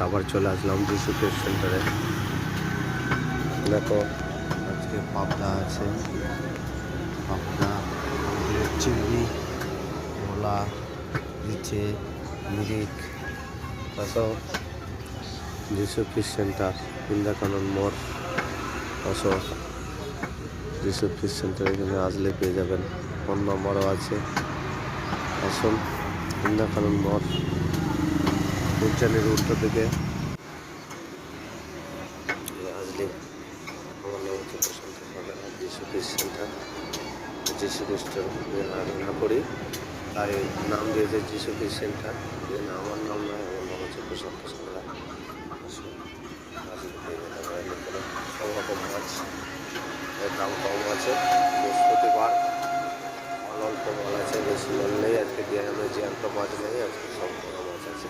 আবার চলে আসলাম যিশু ফিশ সেন্টারে। দেখো আজকে পাবদা আছে, পাবদা, চিংড়ি, মোলা, ইচে, মিরিক। আসো যিশু ফিশ সেন্টার, ইন্দাকানন মোড়। আসো যিশু ফিশ সেন্টার, এখানে আসলে পেয়ে যাবেন, ফোন নম্বরও আছে। আসুন ইন্দাকানন মোড়, উজ্জানের উল্টো দিকে আসলে আমার নাম হচ্ছে প্রশান্ত সরকার। যিশু ফিশ সেন্টার, যিশু খ্রিস্টের আরাধনা করি তাই নাম দিয়েছে যিশু ফিশ সেন্টার। এখানে আমার নাম নয়, আমার নাম হচ্ছে প্রশান্ত সরকার। আসুন আসলে পেয়ে যেতে পারেন এখানে সব রকম মাছ, এর দাম কম আছে। বৃহস্পতিবার মাল অল্প মাল আছে, বেশি মাল নেই আজকে। দিয়ে জ্যান্ত মাছ নেই আজকে, সব বড় মাছ আছে।